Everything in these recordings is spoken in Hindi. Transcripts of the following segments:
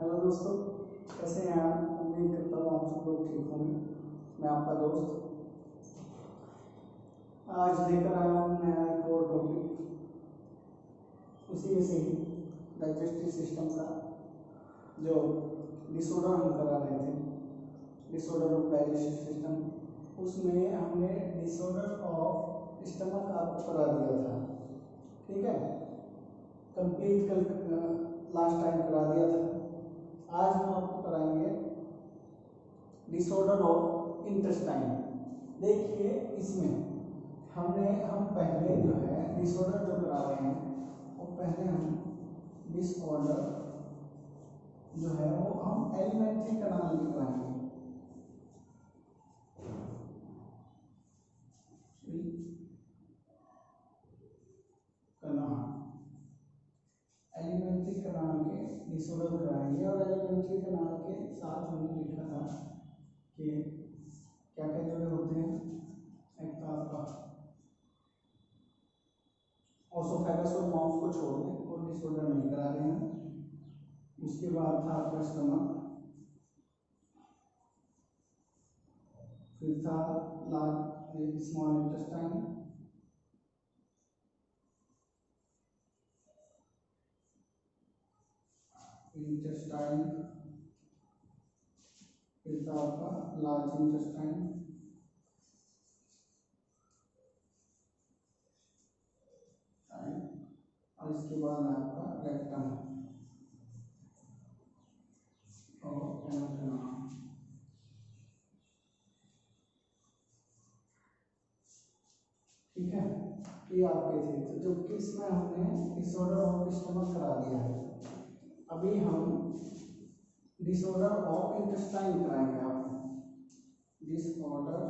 हेलो दोस्तों, कैसे हैं आप? उम्मीद करता हूँ आप सब लोग ठीक होंगे। मैं आपका दोस्त आज लेकर आया हूँ नया एक और टॉपिक, उसी में से ही डाइजेस्टिव सिस्टम का जो डिसऑर्डर हम करा रहे थे, डिसऑर्डर ऑफ डाइजेस्टिव सिस्टम, उसमें हमने डिसऑर्डर ऑफ स्टमक आपको करा दिया था। ठीक है, कंप्लीट कल लास्ट टाइम करा दिया था। आज हम आपको कराएंगे डिसऑर्डर ऑफ इंटेस्टाइन। देखिए, इसमें हम पहले जो है डिसऑर्डर जो करा रहे हैं वो पहले हम डिसऑर्डर जो है वो हम एलिमेंट्री कैनाल में कराएंगे। एलिमेंट्री कैनाल के डिसऑर्डर कराएंगे और एलिमेंट्री कैनाल के साथ हमने लिखा था कि क्या क्या जुड़े होते हैं। एक तो आपका ओसोफेगस और माउथ को छोड़ दें और डिसऑर्डर नहीं करा रहे हैं। उसके बाद था आपका स्टमक, फिर था लार्ज स्मॉल इंटेस्टाइन, फिर था आपका लार्ज इंटेस्टाइन, और इसके बाद आपका रेक्टम और एनाटॉमी। ठीक है, ये आपके थे। तो जबकि इसमें हमने डिसऑर्डर ऑफ स्टमक करा दिया है, अभी हम डिसऑर्डर ऑफ इंटेस्टाइन कराएंगे आपको। डिसऑर्डर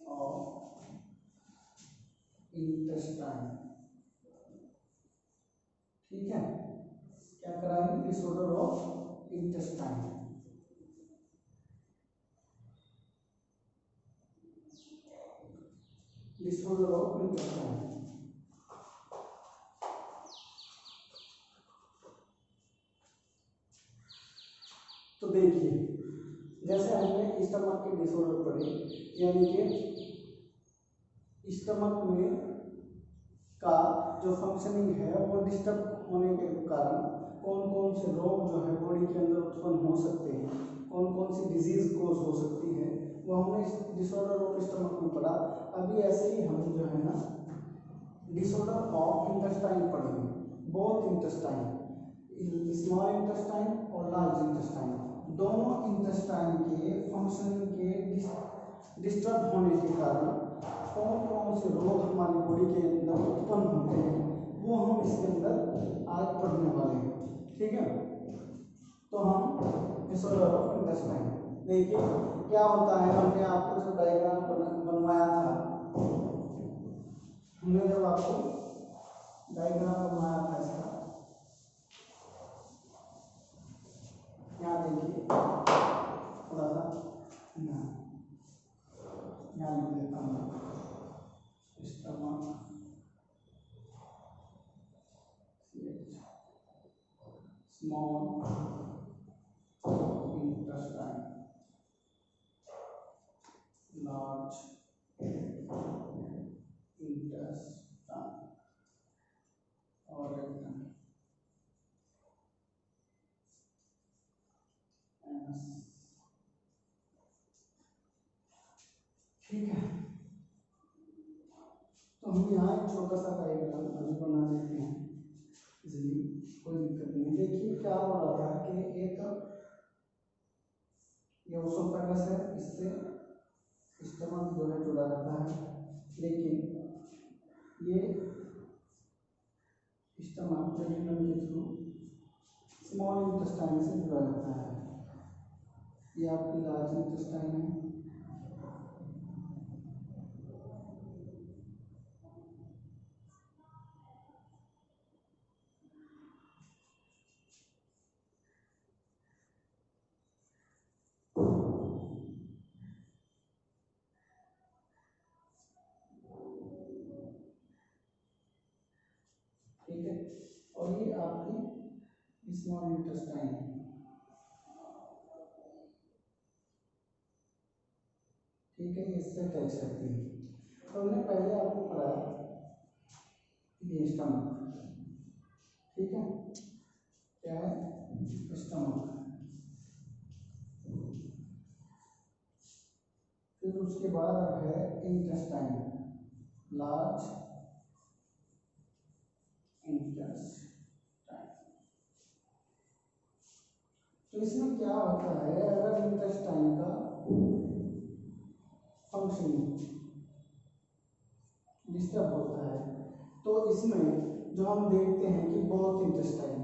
ऑफ इंटेस्टाइन, ठीक है, क्या कराएंगे? Disorder of intestine. Disorder of intestine, तो देखिए, जैसे हमने स्टमक के डिसऑर्डर पढ़े, यानी कि स्टमक में का जो फंक्शनिंग है वो डिस्टर्ब होने के कारण कौन कौन से रोग जो है बॉडी के अंदर उत्पन्न हो सकते हैं, कौन कौन सी डिजीज कोज हो सकती है, वो हमने डिसऑर्डर ऑफ स्टमक में पढ़ा। अभी ऐसे ही हम जो है ना डिसऑर्डर ऑफ इंटेस्टाइन पढ़ेंगे। बोथ इंटेस्टाइन, स्मॉल इंटेस्टाइन और लार्ज इंटेस्टाइन, दोनों इंटेस्टाइन के फंक्शनिंग के डिस्टर्ब होने के कारण कौन कौन से रोग हमारी बॉडी के अंदर उत्पन्न होते हैं वो हम इसके अंदर आज पढ़ने वाले हैं। ठीक है, तो हम डिसऑर्डर ऑफ इंटेस्टाइन देखिए क्या होता है। हमने आपको जो डायग्राम बनवाया था, हमने जब आपको डायग्राम बनवाया था इसका, यहाँ देखिए थोड़ा सा यहाँ लिख देता हूँ stomach, small intestine, large intestine और रेक्टम। ठीक है, तो हम यहाँ एक छोटा सा डायग्राम अभी बना देते हैं, इसलिए कोई दिक्कत नहीं। देखिए क्या हो रहा था कि एक ये ओसोफेगस है, इससे स्टमक जो है जुड़ा रहता है, लेकिन ये स्टमक जेजुनम के थ्रू स्मॉल इंटेस्टाइन से जुड़ा रहता है। ये आपकी लार्ज इंटेस्टाइन है, ठीक है, और ये आपकी स्मॉल इंटेस्टाइन, ठीक है, इससे टच रहती है। तो हमने पहले आपको पढ़ाया ये स्टमक, ठीक है, क्या है स्टमक। फिर उसके बाद अब है इंटेस्टाइन, लार्ज इंटेस्टाइन। तो इसमें क्या होता है, अगर इंटेस्टाइन का फंक्शनिंग डिस्टर्ब होता है तो इसमें जो हम देखते हैं कि बहुत इंटेस्टाइन,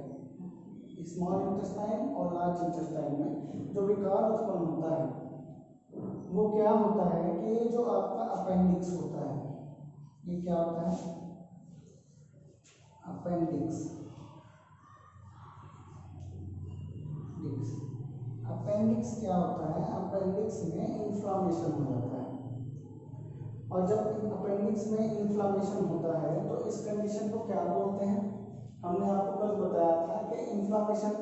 स्मॉल इंटेस्टाइन और लार्ज इंटेस्टाइन में जो विकार उत्पन्न होता है वो क्या होता है कि ये जो आपका अपेंडिक्स होता है, ये क्या होता है अपेंडिक्स। अपेंडिक्स क्या होता है, अपेंडिक्स में इन्फ्लामेशन हो जाता है, और जब अपेंडिक्स में इन्फ्लामेशन होता है तो इस कंडीशन को क्या बोलते हैं, हमने आपको कल बताया था कि इन्फ्लामेशन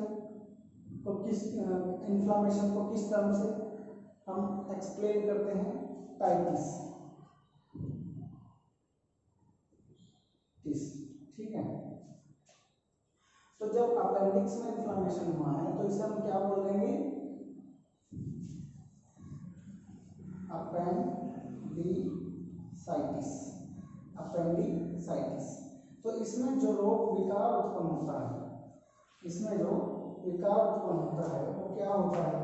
को किस टर्म से हम एक्सप्लेन करते हैं, टाइटिस, ठीक है। तो जब अपेंडिक्स में इन्फ्लामेशन हुआ है तो इसे हम क्या बोल देंगे, अपेंडिसाइटिस, अपेंडिसाइटिस। तो इसमें जो रोग विकार उत्पन्न होता है, इसमें जो विकार उत्पन्न होता है वो क्या होता है,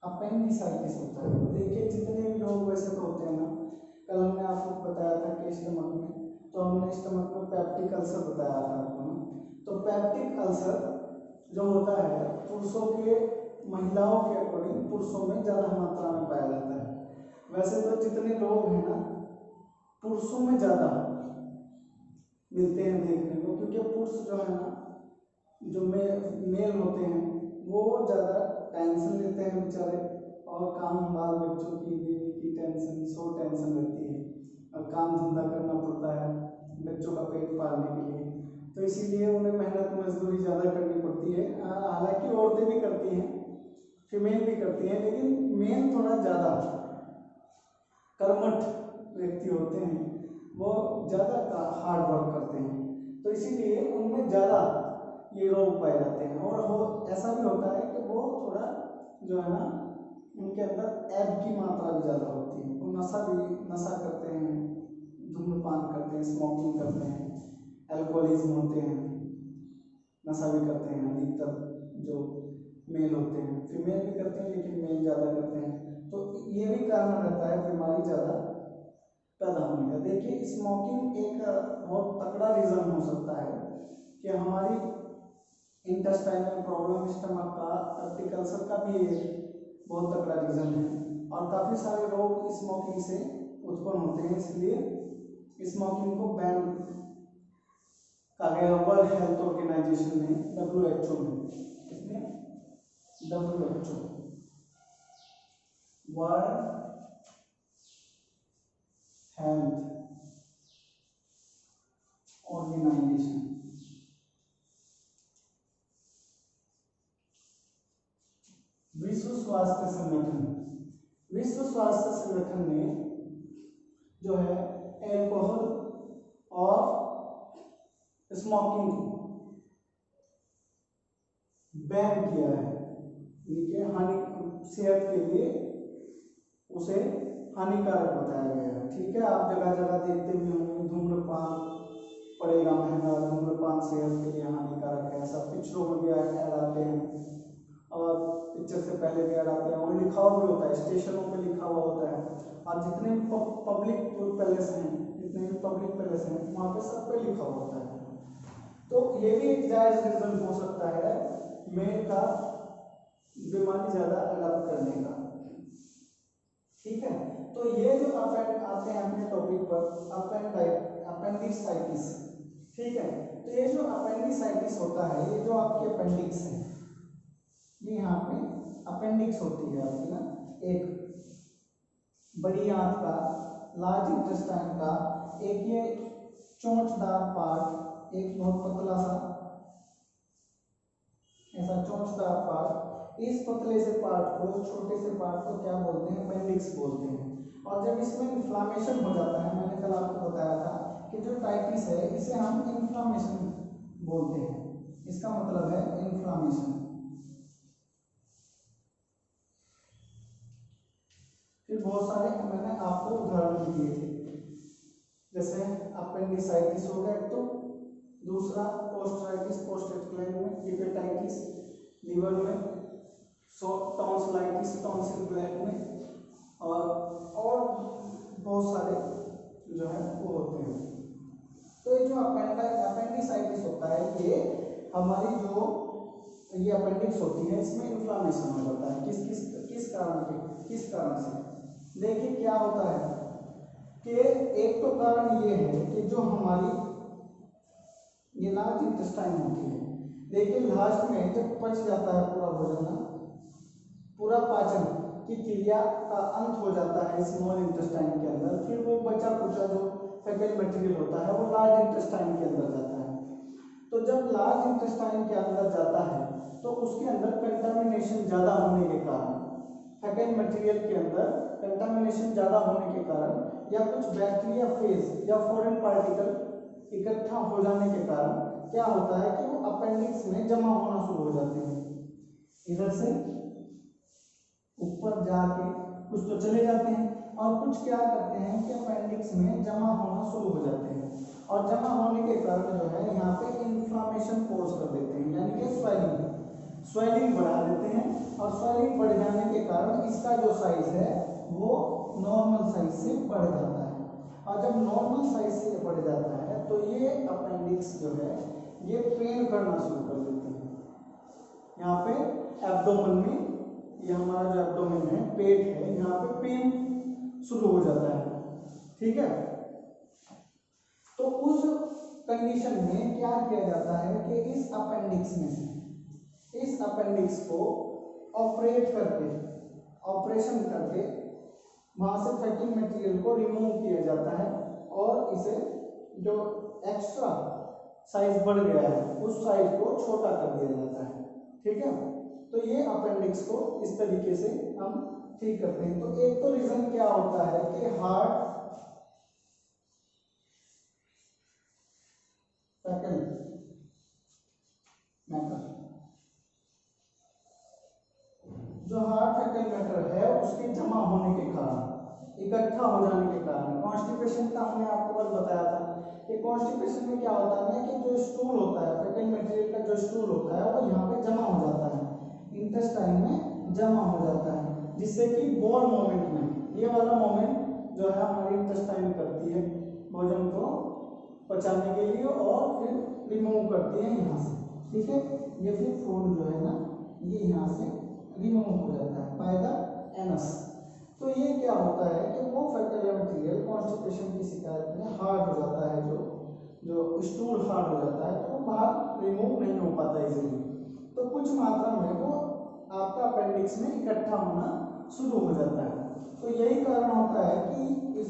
अपेंडिसाइटिस होता है। देखिए जितने भी लोग वैसे तो होते हैं ना, कल हमने आपको बताया था कि स्टमक में, तो हमने स्टमक में पेप्टिक अल्सर बताया था आपको ना। तो पेप्टिक अल्सर जो होता है पुरुषों के, महिलाओं के अकॉर्डिंग पुरुषों में ज़्यादा मात्रा में पाया जाता है। वैसे तो जितने लोग हैं ना पुरुषों में ज़्यादा मिलते हैं देखने को, क्योंकि पुरुष जो है ना, जो मेल होते हैं वो ज़्यादा टेंशन लेते हैं बेचारे, और काम बाल बच्चों की, बीवी की टेंशन, सो टेंशन रहती है, और काम धंधा करना पड़ता है बच्चों का पेट पालने के लिए, तो इसीलिए उन्हें मेहनत मजदूरी ज़्यादा करनी पड़ती है। हालांकि औरतें भी करती हैं, फीमेल भी करती हैं, लेकिन मेल थोड़ा ज़्यादा कर्मठ व्यक्ति होते हैं, वो ज़्यादा हार्ड वर्क करते हैं, तो इसीलिए उनमें ज़्यादा ये रोग पाए जाते हैं। और वो ऐसा भी होता है कि वो थोड़ा जो है ना, उनके अंदर एब की मात्रा भी ज़्यादा होती है, वो नशा करते हैं, धूम्रपान करते हैं, स्मोकिंग करते हैं, अल्कोहलिज्म होते हैं, नशा भी करते हैं। अधिकतर जो मेल होते हैं, फीमेल भी करते हैं लेकिन मेल ज़्यादा करते हैं, तो ये भी कारण रहता है बीमारी ज़्यादा पैदा होने का। देखिए स्मोकिंग एक बहुत तगड़ा रीज़न हो सकता है कि हमारी इंटेस्टाइनल प्रॉब्लम, स्टमक का, पेप्टिक अल्सर का भी एक बहुत तगड़ा रीज़न है, और काफ़ी सारे रोग स्मोकिंग से उत्पन्न होते हैं। इसलिए स्मोकिंग को बैन कहा गया वर्ल्ड हेल्थ ऑर्गेनाइजेशन ने, WHO में, किसने, WHO, वर्ल्ड हेल्थ ऑर्गेनाइजेशन, विश्व स्वास्थ्य संगठन, विश्व स्वास्थ्य संगठन ने जो है एल्कोहल और स्मोकिंग को बैन किया है, देखिए हानि, सेहत के लिए उसे हानिकारक बताया गया है, ठीक है। आप जगह जगह देखते भी होंगे धूम्रपान पड़ेगा महंगा, धूम्रपान सेहत के लिए हानिकारक है, सब पिक्चरों में भी ऐड आते हैं, और पिक्चर से पहले भी ऐड आते हैं, और लिखा हुआ भी होता है, स्टेशनों पे लिखा हुआ होता है, और जितने भी पब्लिक पैलेस हैं, जितने भी पब्लिक पैलेस हैं वहाँ पे सब पे लिखा हुआ होता है। तो ये भी एक जायज़ रीज़न हो सकता है मेल का बीमारी ज़्यादा अडॉप्ट करने का, ठीक है। तो ये जो आते हैं अपने टॉपिक पर अपेंडिसाइटिस, ठीक है। तो ये जो अपेंडिसाइटिस होता है, ये जो आपकी अपेंडिक्स है, ये यहाँ पे अपेंडिक्स होती है आपकी ना, एक बड़ी आंत का, लार्ज इंटेस्टाइन का एक ये चोंचदार पार्ट, एक बहुत पतला सा ऐसा चोंचदार पार्ट, इस पतले से पार्ट को, छोटे से पार्ट को क्या बोलते हैं? अपेंडिक्स बोलते हैं। और जब इसमें इन्फ्लामेशन हो जाता है, मैंने कल आपको बताया था कि जो टाइटिस है इसे हम इन्फ्लामेशन बोलते हैं, इसका मतलब है इन्फ्लामेशन। फिर बहुत सारे मैंने आपको उदाहरण दिए थे, जैसे अपेंडिसाइटिस हो गया तो, दूसरा पोस्टराइटिस पोस्टेट ग्लैंड में, हेपेटाइटिस लीवर में, टॉन्सिलाइटिस टॉन्सिल ग्लैंड में, और बहुत सारे जो है वो होते हैं। तो ये जो अपेंडिसाइटिस होता है, ये हमारी जो ये अपेंडिक्स होती है, इसमें इन्फ्लामेशन हो जाता है। किस कारण से? देखिए क्या होता है कि एक तो कारण ये है कि जो हमारी ये लार्ज इंटेस्टाइन होती है, देखिए लास्ट में जब पच जाता है पूरा भोजन ना, पूरा पाचन की क्रिया का अंत हो जाता है स्मॉल इंटेस्टाइन के अंदर, फिर वो बचा कुचा जो फेकल मटेरियल होता है वो लार्ज इंटेस्टाइन के अंदर जाता है। तो जब लार्ज इंटेस्टाइन के अंदर जाता है तो उसके अंदर कंटामिनेशन ज़्यादा होने के कारण, फेकल मटेरियल के अंदर कंटामिनेशन ज़्यादा होने के कारण, या कुछ बैक्टीरिया फेज या फॉरेन पार्टिकल इकट्ठा हो जाने के कारण क्या होता है कि वो अपेंडिक्स में जमा होना शुरू हो जाते हैं। इधर से ऊपर जाके कुछ तो चले जाते हैं और कुछ क्या करते हैं कि अपेंडिक्स में जमा होना शुरू हो जाते हैं, और जमा होने के कारण जो है यहाँ पे इन्फ्लामेशन कोज कर देते हैं, यानी कि स्वेलिंग बढ़ा देते हैं। और स्वेलिंग बढ़ जाने के कारण इसका जो साइज है वो नॉर्मल साइज से बढ़ जाता है, और जब नॉर्मल साइज से बढ़ जाता है तो ये अपेंडिक्स जो है ये पेन करना शुरू कर देते हैं। यहाँ पे एब्डोमेन में, ये हमारा जो एब्डोमेन है, पेट है, यहाँ पे पेन शुरू हो जाता है। ठीक है, तो उस कंडीशन में क्या किया जाता है कि इस अपेंडिक्स को ऑपरेशन करके वहां से फैटी मटेरियल को रिमूव किया जाता है, और इसे जो एक्स्ट्रा साइज बढ़ गया है उस साइज को छोटा कर दिया जाता है। ठीक है, तो ये अपेंडिक्स को इस तरीके से हम ठीक करते हैं। तो एक तो रीजन क्या होता है कि हार्ट फेकल मैटर, जो हार्ट फेकल मैटर है उसके जमा होने के कारण, इकट्ठा हो जाने के कारण, कॉन्स्टिपेशन का हमने आपको कल बताया था कि कॉन्स्टिपेशन में क्या होता है कि जो स्टूल होता है, फेकल मटेरियल का जो स्टूल होता है वो यहाँ पे जमा हो जाता है, इंटेस्टाइन में जमा हो जाता है, जिससे कि बॉल मोमेंट में, ये वाला मोमेंट जो है हमारी इंटेस्टाइन करती है भोजन को पचाने के लिए और फिर रिमूव करती है यहाँ से। ठीक है, ये फिर फूड जो है ना ये यहाँ से रिमूव हो जाता है बाय द एनस। तो ये क्या होता है कि वो फेकल मटेरियल कॉन्स्टिपेशन की शिकायत में हार्ड हो जाता है, जो स्टूल हार्ड हो जाता है, तो बाहर रिमूव नहीं हो पाता इजीली, तो कुछ मात्रा में वो आपका अपेंडिक्स में इकट्ठा होना शुरू हो जाता है। तो यही कारण होता है कि इस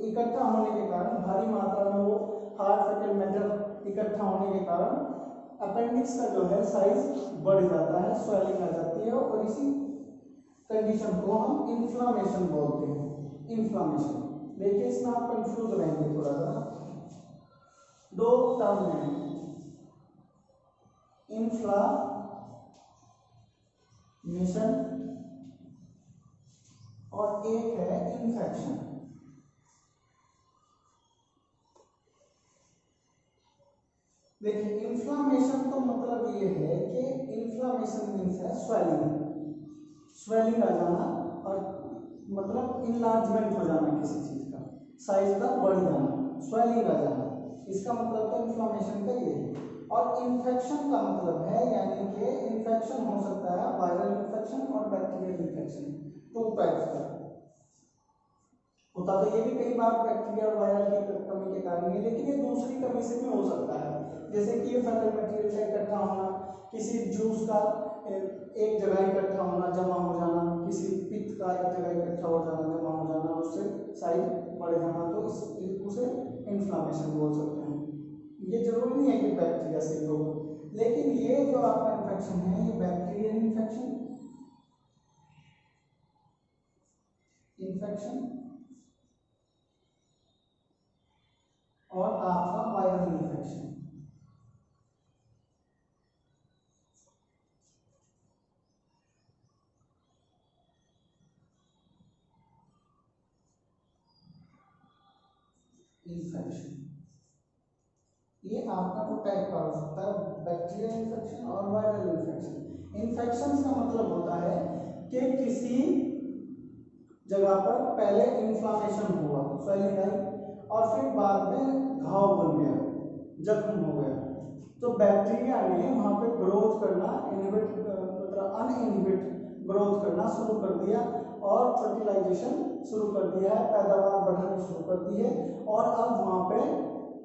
इकट्ठा होने के कारण, भारी मात्रा में वो हार्ड फेकल मैटर इकट्ठा होने के कारण अपेंडिक्स का जो है साइज बढ़ जाता है, स्वेलिंग आ जाती है, और इसी कंडीशन को हम इन्फ्लामेशन बोलते हैं। इन्फ्लामेशन, देखिए इसमें आप कंफ्यूज रहेंगे थोड़ा सा, दो टर्म है, इन्फ्लामेशन और एक है इन्फेक्शन। देखिए इन्फ्लामेशन तो मतलब ये है कि इन्फ्लामेशन मीन्स है स्वेलिंग आ जाना, और मतलब इनलार्जमेंट हो जाना किसी चीज का, साइज का बढ़ जाना, स्वेलिंग आ जाना, इसका मतलब तो इन्फ्लामेशन का ये है। और इन्फेक्शन का मतलब है यानी कि इन्फेक्शन हो सकता है वायरल इन्फेक्शन और बैक्टीरियल इन्फेक्शन, टू टाइप्स का होता। तो ये भी कई बार बैक्टीरिया और वायरल की कमी के कारण है, लेकिन ये दूसरी कमी से भी हो सकता है, जैसे कि ये फेकल मटेरियल का इकट्ठा होना, किसी जूस का एक जगह इकट्ठा होना, जमा हो जाना, किसी पित्त का एक जगह इकट्ठा हो जाना, जमा हो जाना, उससे साइज बढ़ जाना, तो उसे इन्फ्लामेशन बोल सकते हैं। ये जरूरी नहीं है कि बैक्टीरिया से हो, लेकिन ये जो आपका इन्फेक्शन है ये बैक्टीरियल इन्फेक्शन और आपका वायरल इन्फेक्शन। ये आपका तो टाइप का हो सकता है बैक्टीरियल इन्फेक्शन और वायरल इन्फेक्शन। इन्फेक्शन का मतलब होता है कि किसी जगह पर पहले इन्फ्लामेशन हुआ, स्वेलिंग आई, और फिर बाद में घाव बन गया, जख्म हो गया, तो बैक्टीरिया ने वहां पे ग्रोथ करना मतलब अनइनहिबिट ग्रोथ करना शुरू कर दिया और फर्टिलाइजेशन शुरू कर दिया है, पैदावार बढ़ानी शुरू कर दी है, और अब वहां पे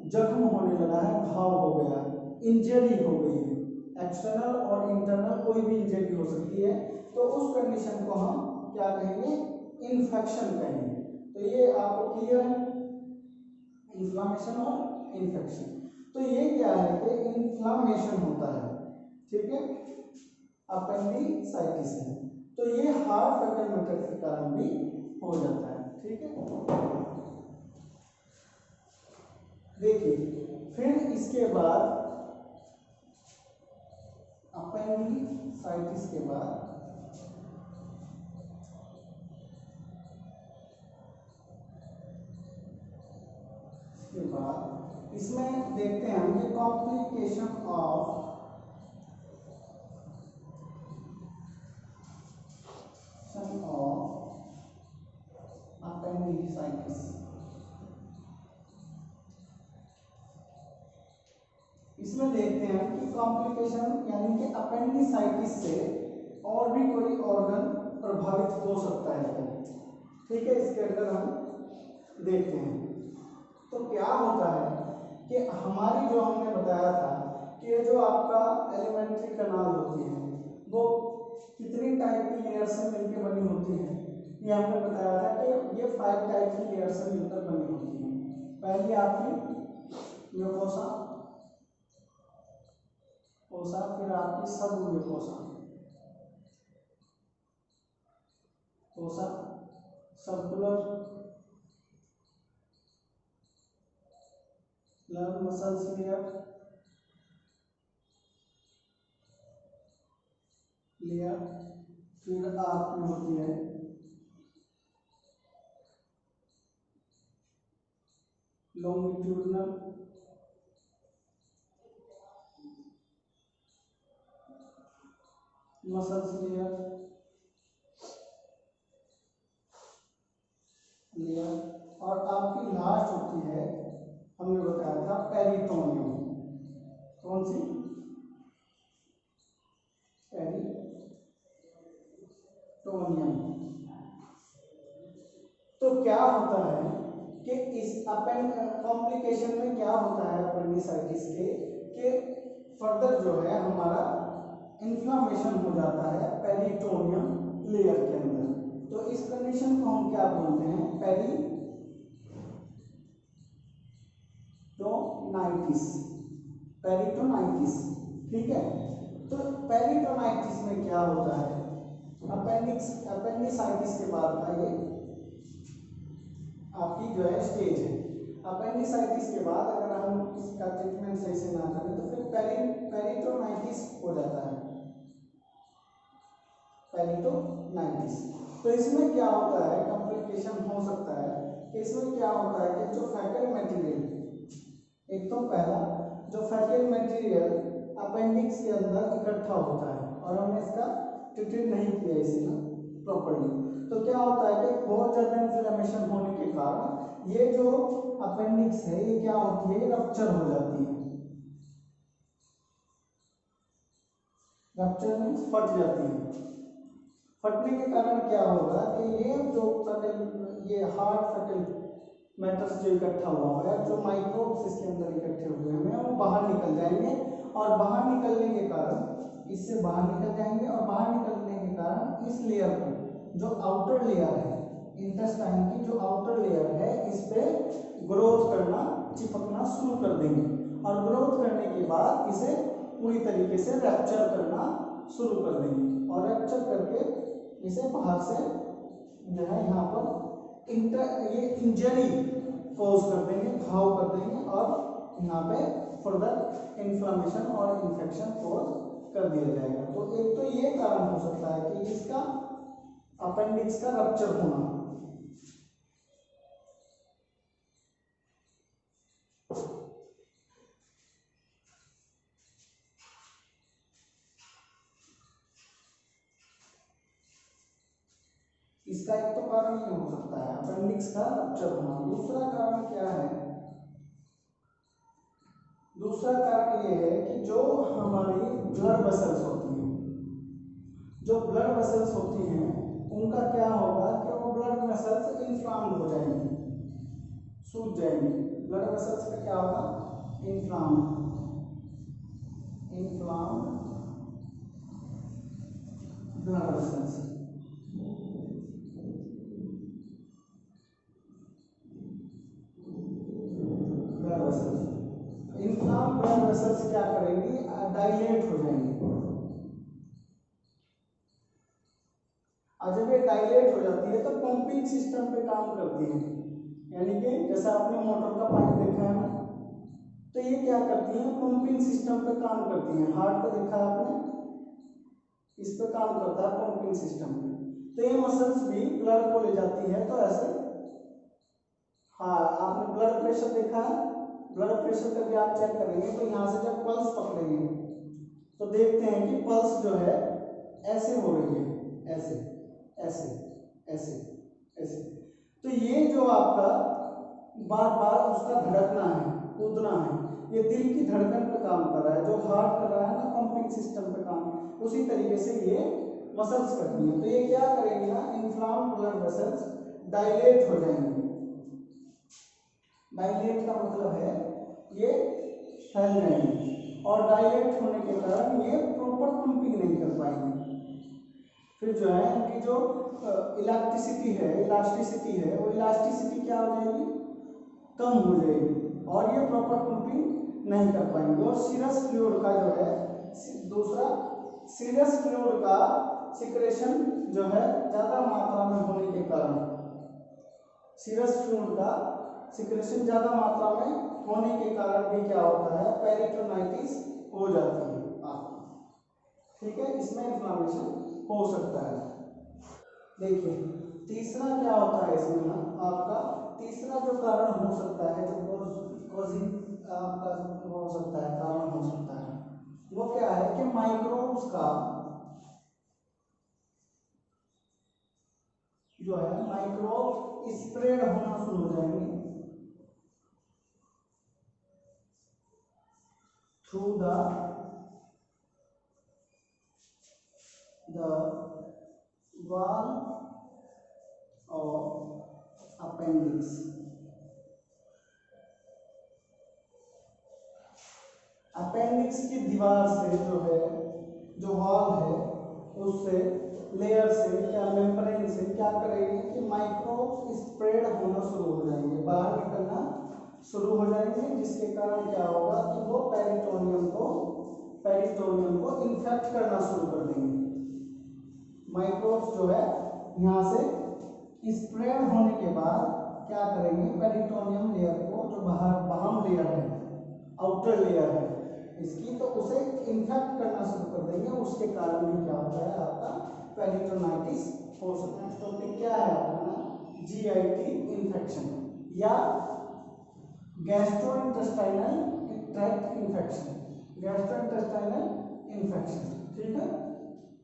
जख्म होने लगा है, घाव हो गया, इंजरी हो गई है, एक्सटर्नल और इंटरनल कोई भी इंजरी हो सकती है, तो उस कंडीशन को हम क्या कहेंगे, इन्फेक्शन कहेंगे। तो ये आपको क्लियर है, इन्फ्लामेशन और इन्फेक्शन। तो ये क्या है कि इन्फ्लामेशन होता है, ठीक है, अपेंडिसाइटिस है, तो ये हार्ट फेकल मैटर के कारण भी हो जाता है, ठीक है। देखिए फिर इसके बाद अपेंडिसाइटिस के बाद इसमें देखते हैं हम कि कॉम्प्लिकेशन ऑफ अपेंडिसाइटिस। इसमें देखते हैं कि कॉम्प्लिकेशन यानी कि अपेंडिसाइटिस से और भी कोई ऑर्गन प्रभावित हो सकता है, ठीक है। इसके अंदर हम देखते हैं तो क्या होता है कि हमारी जो हमने बताया था कि ये जो आपका एलिमेंट्री कनाल होती है वो कितनी टाइप की लेयर से मिलकर बनी होती है, ये हमने बताया था कि ये 5 टाइप की लेयर से मिलकर बनी होती है। पहली आपकी म्यूकोसा, फिर आपकी सब mucosa, circular blood muscles layer, फिर आपकी होती है लॉन्गिट्यूडिनल मसल्स लेयर, और आपकी लास्ट होती है, हमने बताया था पेरिटोनियम। कौन सी? पेरिटोनियम। तो क्या होता है कि इस कॉम्प्लिकेशन में क्या होता है अपेंडिसाइटिस के कि फर्दर जो है हमारा इन्फ्लामेशन हो जाता है पेरिटोनियम लेयर के अंदर। तो इस कंडीशन को हम क्या बोलते हैं, पेरिटोनाइटिस, ठीक है। तो पेरिटोनाइटिस में क्या होता है, अपेंडिसाइटिस के बाद का ये आपकी जो है स्टेज है। अपेंडिसाइटिस के बाद अगर हम इसका ट्रीटमेंट सही से ना करें तो फिर पेरिटोनाइटिस हो जाता है, पेरिटोनाइटिस। तो इसमें क्या होता है, कॉम्प्लिकेशन हो सकता है कि इसमें क्या होता है कि जो फैकल मटेरियल, एक तो पहला जो फैकल मटेरियल अपेंडिक्स के अंदर इकट्ठा होता है और हमने इसका ट्रीटमेंट नहीं किया इसे ना प्रॉपर्ली, तो क्या होता है कि बहुत ज़्यादा इन्फ्लेमेशन होने के कारण ये जो अपेंडिक्स है ये क्या होती है, रप्चर हो जाती है। रप्चर मीन्स फट जाती है। फटने के कारण क्या होगा कि ये जो ये हार्ड फैकल मैटर्स जो इकट्ठा हुआ है, जो माइक्रोब्स इसके अंदर इकट्ठे हुए हैं वो बाहर निकल जाएंगे, और बाहर निकलने के कारण इससे बाहर निकल जाएंगे, और बाहर निकलने के कारण इस लेयर को, जो आउटर लेयर है इंटेस्टाइन की, जो आउटर लेयर है इस पे ग्रोथ करना, चिपकना शुरू कर देंगे, और ग्रोथ करने के बाद इसे पूरी तरीके से रैप्चर करना शुरू कर देंगे और रप्चर करके इसे बाहर से जो है यहाँ पर ये इंजरी कॉज कर देंगे, घाव कर देंगे और यहाँ पे फर्दर इन्फ्लेमेशन और इन्फेक्शन कॉज कर दिया जाएगा। तो एक तो ये कारण हो सकता है कि इसका अपेंडिक्स का रप्चर होना। इसका एक तो कारण ये हो सकता है अपेंडिक्स का रप्चर होना। दूसरा कारण क्या है? दूसरा कारण ये है कि जो हमारी ब्लड वेसल्स होती हैं, जो ब्लड वेसल्स होती हैं उनका क्या होगा कि वो ब्लड वेसल्स इन्फ्लाम हो जाएंगी, सूज जाएंगी। ब्लड वेसल्स का क्या होगा? इन्फ्लाम ब्लड वेसल्स। इन्फ्लाम ब्लड वेसल्स क्या करेंगी? डायलेट हो जाएंगे। और जब ये डायलेट हो जाती है तो पंपिंग सिस्टम पे काम करती है, यानी कि जैसा आपने मोटर का पाइप देखा है ना, तो ये क्या करती है? पंपिंग सिस्टम पे काम करती है। हार्ट को देखा आपने, इस पे काम करता है पंपिंग सिस्टम पे। तो ये मसल्स भी ब्लड को ले जाती है। तो ऐसे हाँ, आपने ब्लड प्रेशर देखा है, ब्लड प्रेशर का भी आप चेक करेंगे तो यहाँ से जब पल्स पकड़ेंगे तो देखते हैं कि पल्स जो है ऐसे हो रही है, ऐसे ऐसे ऐसे ऐसे। तो ये जो आपका बार बार उसका धड़कना है, कूदना है, ये दिल की धड़कन पे काम कर रहा है। जो हार्ट कर रहा है ना पंपिंग सिस्टम पे काम, उसी तरीके से ये मसल्स करती हैं। तो ये क्या करेंगे ना, इन्फ्लाम ब्लड वेसल्स डायलेट हो जाएंगे। डायलेट का मतलब है ये फैल जाएंगे और डायलेट होने के कारण ये प्रॉपर पंपिंग नहीं कर पाएंगे। फिर जो है इनकी जो इलास्टिसिटी है वो इलास्टिसिटी क्या हो जाएगी? कम हो जाएगी और ये प्रॉपर पंपिंग नहीं कर पाएंगे। और सीरस फ्लूइड का जो है दूसरा सीरस फ्लूइड का सिक्रेशन जो है ज्यादा मात्रा में होने के कारण, सीरस फ्लूइड का सिक्रेशन ज्यादा मात्रा में होने के कारण भी क्या होता है? पेरिटोनाइटिस हो जाती है आपकी। ठीक है, इसमें इन्फ्लेमेशन हो सकता है। देखिए तीसरा क्या होता है इसमें ना, आपका तीसरा जो कारण हो सकता है, जो कॉजिंग आपका हो सकता है, कारण हो सकता है, वो क्या है कि माइक्रोब्स का जो है माइक्रोब स्प्रेड होना शुरू हो जाएंगे through the wall of appendix। Appendix की दीवार से जो है, जो वॉल है, उससे लेयर से क्या मेम्ब्रेन से क्या करेंगे कि माइक्रोब स्प्रेड होना शुरू हो जाएंगे, बाहर निकलना शुरू हो जाएंगे, जिसके कारण क्या होगा कि वो पेरिटोनियम को इन्फेक्ट करना शुरू कर देंगे। माइक्रोब्स जो है यहाँ से स्प्रेड होने के बाद क्या करेंगे? पेरिटोनियम लेयर को, जो बाहर बाहम लेयर है, आउटर लेयर है इसकी, तो उसे इन्फेक्ट करना शुरू कर देंगे। उसके कारण भी क्या होता है? आपका पेरिटोनाइटिस हो सकता है। टॉपिक क्या है आपका ना? जीआईटी इन्फेक्शन या gastrointestinal tract infection, gastrointestinal infection. ठीक है,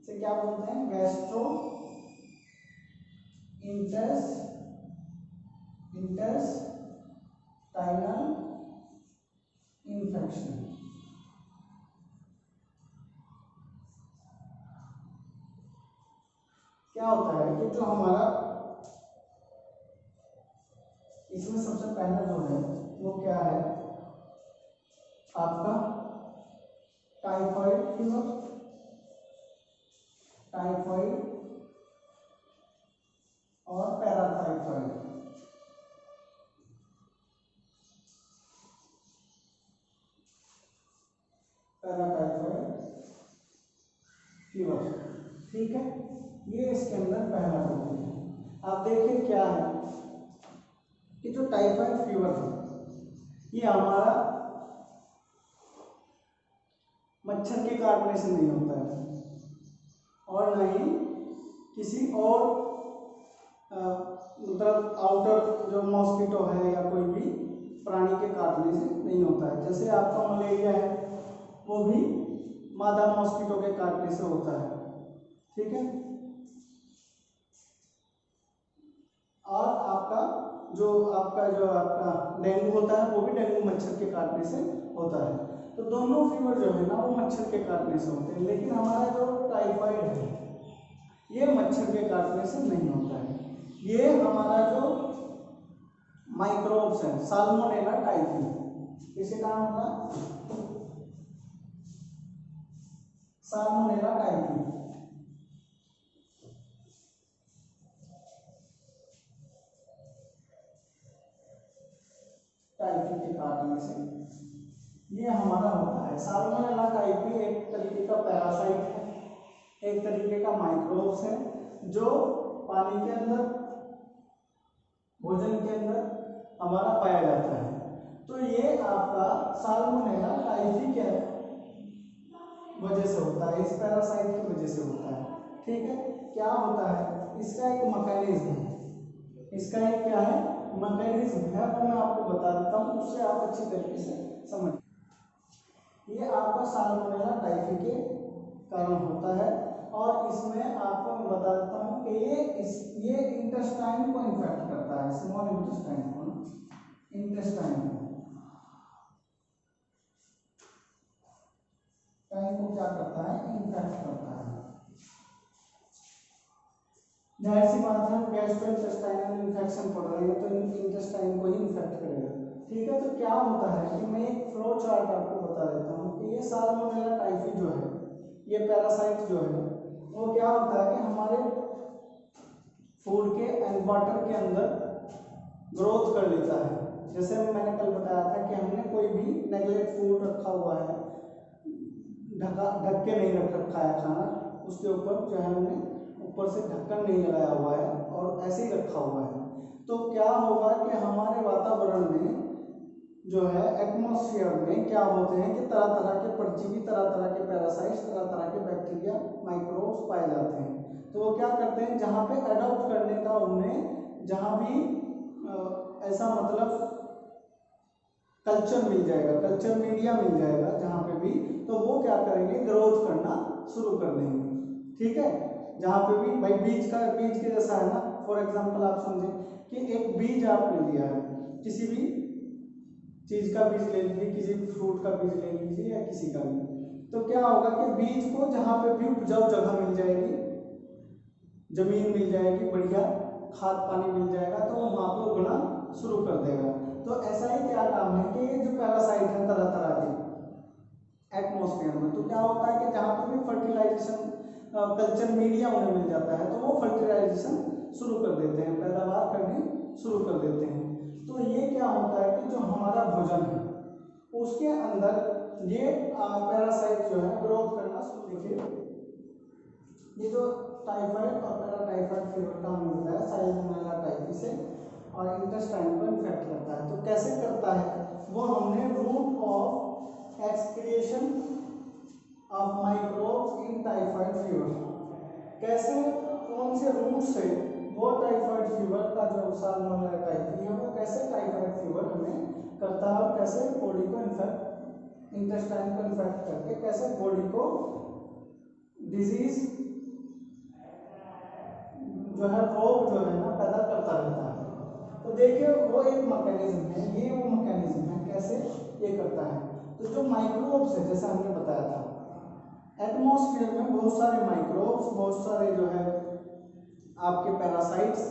इसे क्या बोलते हैं? Gastro intestinal infection. क्या होता है कि जो हमारा इसमें सबसे पहला जो है वो क्या है आपका? टाइफाइड फीवर, टाइफाइड और पैराटाइफाइड। Paratyphoid fever. ठीक है, ये इसके अंदर पहला टॉपिक है। आप देखिए क्या है कि जो टाइफाइड फीवर है ये हमारा मच्छर के काटने से नहीं होता है और न ही किसी और मतलब आउटर जो मॉस्किटो है या कोई भी प्राणी के काटने से नहीं होता है। जैसे आपका मलेरिया है वो भी मादा मॉस्किटो के काटने से होता है। ठीक है, और आपका जो आपका डेंगू होता है वो भी डेंगू मच्छर के काटने से होता है। तो दोनों फीवर जो है ना वो मच्छर के काटने से होते हैं, लेकिन हमारा जो टाइफाइड है ये मच्छर के काटने से नहीं होता है। ये हमारा जो माइक्रोब्स है साल्मोनेला टाइफी, इसे क्या होगा साल्मोनेला टाइफी। टाइफी के काटने से ये हमारा होता है। साल्मोनेला टाइफी एक तरीके का पैरासाइट है, एक तरीके का माइक्रोब्स है जो पानी के अंदर भोजन के अंदर हमारा पाया जाता है। तो ये आपका साल्मोनेला टाइफी के वजह से होता है, इस पैरासाइट की वजह से होता है। ठीक है, क्या होता है इसका एक मैकेनिज्म है, इसका एक क्या है मैकेनिज्म है वो मैं आपको बता देता हूँ, उससे आप अच्छी तरीके से समझ। ये आपका साल्मोनेला टाइफी के कारण होता है और इसमें आपको मैं बता देता हूँ कि ये इंटेस्टाइन को इन्फेक्ट करता है, स्मॉल इंटेस्टाइन को क्या करता है इन्फेक्ट करता है। जाहिर सी बात है गैस्ट्रोइंटेस्टाइनल इन्फेक्शन पड़ रही है तो इंटेस्टाइन को ही इन्फेक्ट करेगा। ठीक है, तो क्या होता है कि मैं एक फ्लो चार्ट आपको बता देता हूँ कि ये साल्मोनेला टाइफी जो है ये पैरासाइट जो है वो क्या होता है कि हमारे फूड के एंड वाटर के अंदर ग्रोथ कर लेता है। जैसे मैंने कल बताया था कि हमने कोई भी नेगलेक्ट फूड रखा हुआ है, ढक के नहीं रख रखा है खाना, उसके ऊपर जो है हमने ऊपर से ढक्कन नहीं लगाया हुआ है और ऐसे ही रखा हुआ है, तो क्या होगा कि हमारे वातावरण में जो है एटमॉस्फेयर में क्या होते हैं कि तरह तरह के परजीवी, तरह तरह के पैरासाइट्स, तरह तरह के बैक्टीरिया, माइक्रोब्स पाए जाते हैं। तो वो क्या करते हैं जहाँ पे अडॉप्ट करने का उन्हें जहाँ भी ऐसा मतलब कल्चर मिल जाएगा, कल्चर मीडिया मिल जाएगा जहाँ पे भी, तो वो क्या करेंगे ग्रोथ करना शुरू कर देंगे। ठीक है, जहाँ पे भी भाई बीज के जैसा है ना। फॉर एग्जांपल आप समझें कि एक बीज आपने लिया है, किसी भी चीज का बीज ले लीजिए, किसी भी फ्रूट का बीज ले लीजिए या किसी का भी, तो क्या होगा कि बीज को जहाँ पे भी उपजाऊ जगह मिल जाएगी, जमीन मिल जाएगी, बढ़िया खाद पानी मिल जाएगा, तो वो वहाँ पे उगना शुरू कर देगा। तो ऐसा ही क्या काम है कि ये जो पैरासाइट है तरह तरह के एटमॉस्फेयर में, तो क्या होता है कि जहाँ पे भी फर्टिलाइजेशन कल्चर मीडिया उन्हें मिल जाता है तो वो फर्टिलाइजेशन शुरू कर देते हैं, पैदावार करनी शुरू कर देते हैं। तो ये क्या होता है कि जो हमारा भोजन है उसके अंदर ये पैरासाइट जो है ग्रोथ करना शुरू। देखिए ये जो टाइफाइड और पैराटाइफाइड फीवर का हमें बताया साल्मोनेला टाइफी से और इंटेस्टाइन को इन्फेक्ट करता है। तो कैसे करता है वो हमने root of excretion of microbes in typhoid fever, कैसे कौन से रूट से वो टाइफाइड फीवर का जो साल्मोनेला टाइफी है वो कैसे टाइफाइड फीवर हमें करता है और कैसे बॉडी को इन्फेक्ट, इंटेस्टाइन को इन्फेक्ट करके कैसे बॉडी को डिजीज जो है रोग जो है ना पैदा करता रहता है। तो देखिए वो एक मैकेनिज्म है, ये वो मैकेनिज्म है कैसे ये करता है। तो जो माइक्रोब्स है जैसा हमने बताया था एटमॉस्फेयर में बहुत सारे माइक्रोब्स, बहुत सारे जो है आपके पैरासाइट्स,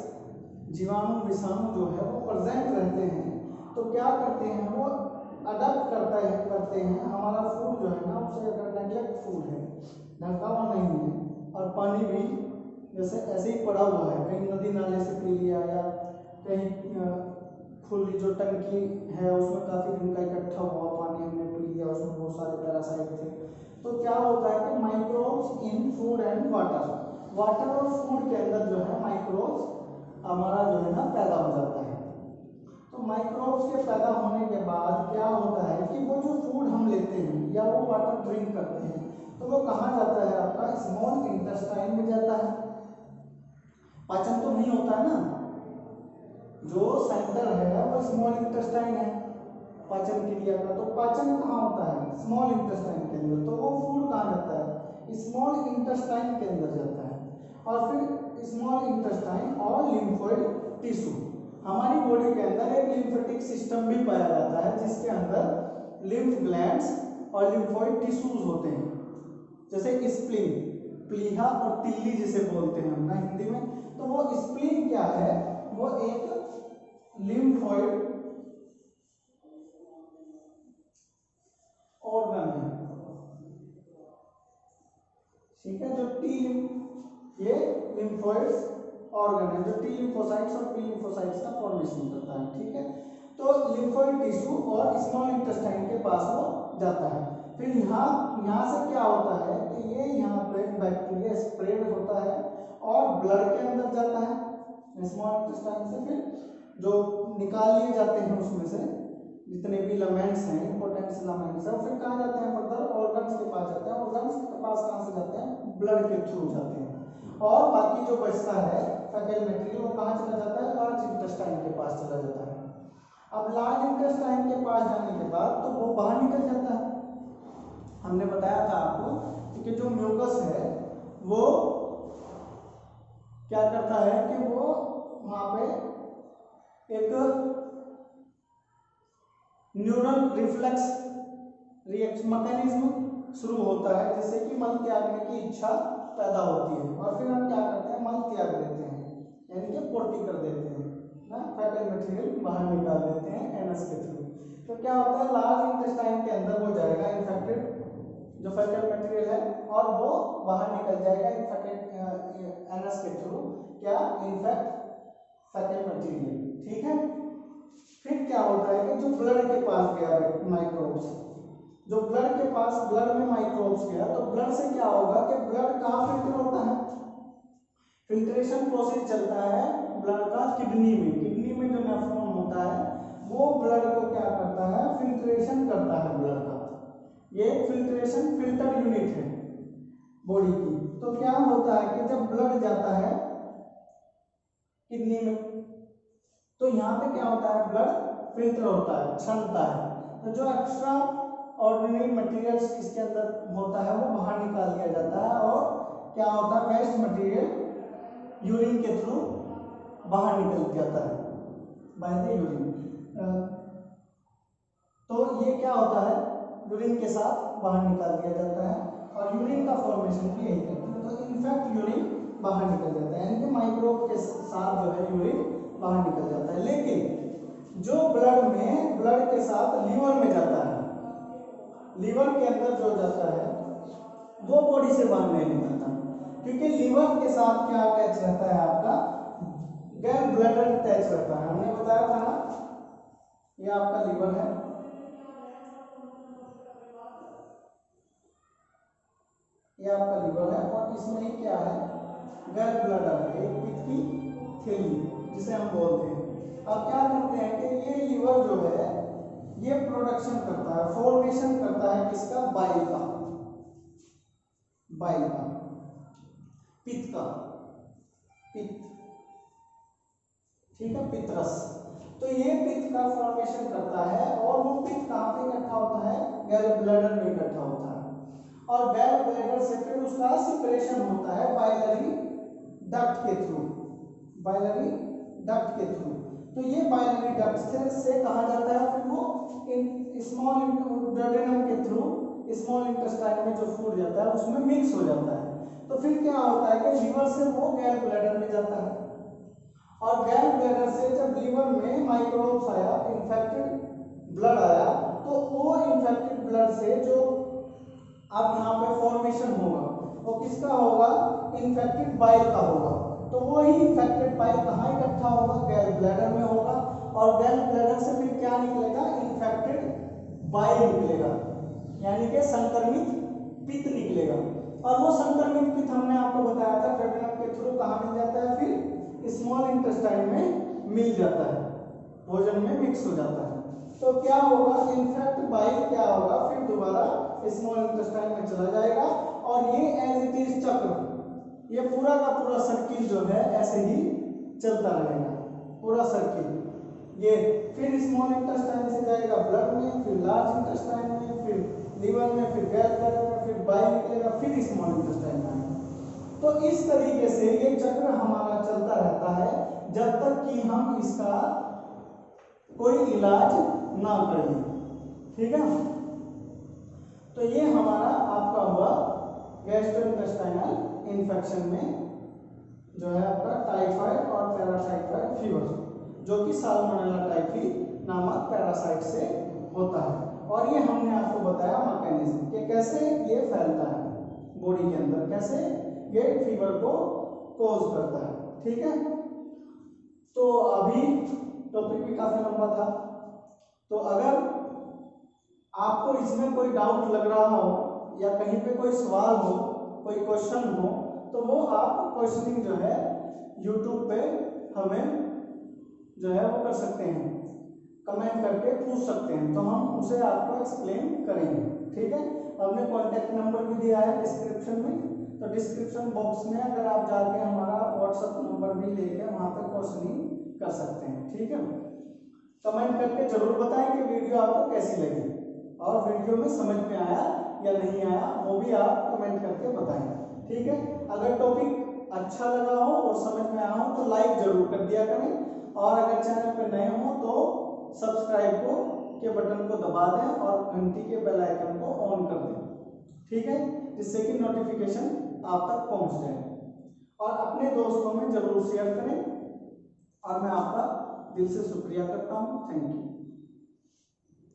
जीवाणु विषाणु जो है वो प्रेजेंट रहते हैं। तो क्या करते हैं वो अडॉप्ट करते हैं हमारा फूड जो है ना, उसे अगर नेगलेक्ट फूड है, ढका हुआ नहीं है और पानी भी जैसे ऐसे ही पड़ा हुआ है, कहीं नदी नाले से पी लिया या कहीं खुली जो टंकी है उसमें काफ़ी दिन का इकट्ठा हुआ पानी हमने पी लिया गया, उसमें बहुत सारे पैरासाइट थे। तो क्या होता है कि microbes in food and water, water और फूड के अंदर जो है माइक्रोब्स हमारा जो है ना पैदा हो जाता है। तो माइक्रोब्स के पैदा होने के बाद क्या होता है कि वो जो फूड हम लेते हैं या वो वाटर ड्रिंक करते हैं तो वो कहाँ जाता है, आपका स्मॉल इंटेस्टाइन में जाता है। पाचन तो नहीं होता है ना, जो सेंटर है वो स्मॉल इंटेस्टाइन है पाचन क्रिया का, तो पाचन कहाँ होता है, स्मॉल इंटेस्टाइन के अंदर। तो वो फूड कहाँ जाता है, स्मॉल इंटेस्टाइन के अंदर जाता है। और फिर स्मॉल इंटेस्टाइन और लिम्फोइड टिश्यू, हमारी बॉडी के अंदर एक लिम्फेटिक सिस्टम भी पाया जाता है जिसके अंदर लिम्फ ग्लैंड्स और लिम्फोइड टिश्यूज होते हैं, जैसे स्प्लीन, प्लीहा और तिल्ली जिसे बोलते हैं हम ना हिंदी में। तो वो स्प्लीन क्या है, वो एक लिम्फोइड ऑर्गन है, ठीक है, जो टी ये लिम्फोइड्स ऑर्गन है जो टी लिम्फोसाइट्स और पी लिम्फोसाइट्स का फॉर्मेशन करता है, ठीक है। तो लिम्फोइड टिश्यू और स्मॉल इंटेस्टाइन के पास वो जाता है। फिर यहाँ से क्या होता है कि ये यहाँ पे बैक्टीरिया स्प्रेड होता है और ब्लड के अंदर जाता है स्मॉल इंटेस्टाइन से। फिर जो निकाल लिए जाते हैं उसमें से जितने भी लमेंट्स हैं, इंपॉर्टेंट लमेंट्स हैं, फिर कहाँ जाते हैं, फर्दर ऑर्गन्स के पास जाते हैं। ऑर्गन्स के पास कहाँ से जाते हैं, ब्लड के थ्रू जाते हैं। और बाकी जो बचता है फैकल मटेरियल वो कहाँ चला जाता है, लार्ज इंटेस्टाइन के पास चला जाता है। अब लार्ज इंटेस्टाइन के पास जाने के बाद तो वो बाहर निकल जाता है। हमने बताया था आपको कि जो म्यूकस है वो क्या करता है कि वो वहां पे एक न्यूरल रिफ्लेक्स रिएक्शन मैकेनिज्म शुरू होता है जिससे कि मल त्यागने की इच्छा पैदा होती है। और फिर हम क्या करते हैं, मल त्याग देते हैं, यानी कि पोटी कर देते हैं ना, फैकल मटेरियल बाहर निकाल देते हैं एनस के थ्रू। तो क्या होता है, लार्ज इंटेस्टाइन के अंदर वो जाएगा इन्फेक्टेड जो फैकल मटेरियल है और वो बाहर निकल जाएगा इन्फेक्टेड एनस के थ्रू, क्या इन्फेक्ट फैकल मटेरियल, ठीक है। फिर क्या होता है कि जो ब्लड के पास गया माइक्रोब्स, जो ब्लड के पास ब्लड में माइक्रोब्स गया तो ब्लड से क्या होगा कि ब्लड कहाँ फिल्टर होता है, फिल्ट्रेशन प्रोसेस चलता है ब्लड का किडनी में। किडनी में जो नेफ्रॉन होता है वो ब्लड को क्या करता है, फिल्ट्रेशन करता है ब्लड का। ये फिल्ट्रेशन फिल्टर यूनिट है बॉडी की। तो क्या होता है कि जब ब्लड जाता है किडनी में तो यहाँ पे क्या होता है, ब्लड फिल्टर होता है, छनता है। तो जो एक्स्ट्रा ऑर्डिनरी मटेरियल्स इसके अंदर होता है वो बाहर निकाल दिया जाता है और क्या होता है, वेस्ट मटेरियल यूरिन के थ्रू बाहर निकल जाता है बाय द यूरिन। तो ये क्या होता है, यूरिन के साथ बाहर निकाल दिया जाता है और यूरिन का फॉर्मेशन भी यही करता है। तो इनफैक्ट यूरिन बाहर निकल जाता है, यानी कि माइक्रोब के साथ जो है यूरिन बाहर निकल जाता है। लेकिन जो ब्लड के साथ लीवर में जाता है, लीवर के अंदर जो जाता है वो बॉडी से बाहर नहीं निकलता, क्योंकि लीवर के साथ क्या अटैच रहता है, आपका गैल ब्लैडर अटैच रहता है। हमने बताया था ना, ये आपका लीवर है, ये आपका लीवर है और इसमें ही क्या है, गैल ब्लैडर है, एक पित्त की थैली जिसे हम बोलते हैं। अब क्या करते हैं कि ये लीवर जो है ये प्रोडक्शन करता है, फॉर्मेशन करता है किसका, बाइल का, बाइल का, पित्त का, पित्त, ठीक है, पित्तरस। तो ये पित्त का फॉर्मेशन करता है और वो पित्त कहाँ पे इकट्ठा होता है, गैल ब्लैडर में इकट्ठा होता है और गैल ब्लैडर से फिर उसका सेपरेशन होता है बाइलरी डक्ट के थ्रू, बाइलरी डक्ट के थ्रू। तो ये बाइलरी डक्ट से कहा जाता है, फिर वो स्मॉल डुओडेनम के थ्रू स्मॉल इंटेस्टाइन में जो फूड जाता है उसमें मिक्स हो जाता है। तो फिर क्या होता है कि लीवर से वो गैल ब्लैडर में जाता है और गैल ब्लैडर से जब लीवर में माइक्रोब्स आया, इन्फेक्टेड ब्लड आया, तो वो इन्फेक्टेड ब्लड से जो अब यहाँ पे फॉर्मेशन होगा वो किसका होगा, इन्फेक्टेड बाइल का होगा। तो वो ही इन्फेक्टेड बाइल कहाँ इकट्ठा होगा, गैल ब्लैडर में होगा और गैल ब्लैडर से फिर क्या निकलेगा, इन्फेक्टेड बाइल निकलेगा। यानी कि संक्रमित पित्त निकलेगा। और वो संक्रमित पित्त हमने आपको बताया था ड्यूoडेनम के थ्रू कहाँ मिल जाता है, फिर स्मॉल इंटेस्टाइन में मिल जाता है, भोजन में मिक्स हो जाता है। तो क्या होगा, इनफैक्ट बाइल क्या होगा, फिर दोबारा स्मॉल इंटेस्टाइन में चला जाएगा और ये एज इट इज चक्र, ये पूरा का पूरा सर्किल जो है ऐसे ही चलता रहेगा, पूरा सर्किल। ये फिर स्मॉल इंटेस्टाइन से जाएगा ब्लड में, फिर लार्ज इंटेस्टाइन में, फिर लीवर में, फिर गैल में, फिर बाइल निकलेगा, फिर स्मॉल इंटेस्टाइन में। तो इस तरीके से ये चक्र हमारा चलता रहता है जब तक कि हम इसका कोई इलाज ना करें, ठीक है। तो ये हमारा आपका हुआ गैस्ट्रोइंटेस्टाइनल इन्फेक्शन में जो है आपका टाइफाइड और पैराटाइफाइड फीवर, जो कि साल्मोनेला टाइफी नामक पैरासाइट से होता है। और ये हमने आपको बताया मैकेनिज्म कि कैसे ये फैलता है बॉडी के अंदर, कैसे ये फीवर को कॉज करता है, ठीक है। तो अभी टॉपिक भी काफी लंबा था, तो अगर आपको इसमें कोई डाउट लग रहा हो या कहीं पे कोई सवाल हो, कोई क्वेश्चन हो, तो वो आप क्वेश्चनिंग जो है यूट्यूब पे हमें जो है वो कर सकते हैं, कमेंट करके पूछ सकते हैं, तो हम उसे आपको एक्सप्लेन करेंगे, ठीक है। हमने कॉन्टैक्ट नंबर भी दिया है डिस्क्रिप्शन में, तो डिस्क्रिप्शन बॉक्स में अगर आप जाके हमारा व्हाट्सएप नंबर भी लेके वहाँ पे क्वेश्चनिंग कर सकते हैं, ठीक है। कमेंट करके जरूर बताएं कि वीडियो आपको कैसी लगी और वीडियो में समझ में आया या नहीं आया, वो भी आप कमेंट करके बताएं, ठीक है। अगर टॉपिक अच्छा लगा हो और समझ में आया हो तो लाइक जरूर कर दिया करें, और अगर चैनल पर नए हो तो सब्सक्राइब के बटन को दबा दें और घंटी के बेल आइकन को ऑन कर दें, ठीक है, जिससे कि नोटिफिकेशन आप तक पहुंच जाए। और अपने दोस्तों में जरूर शेयर करें, और मैं आपका दिल से शुक्रिया करता हूं। Thank you.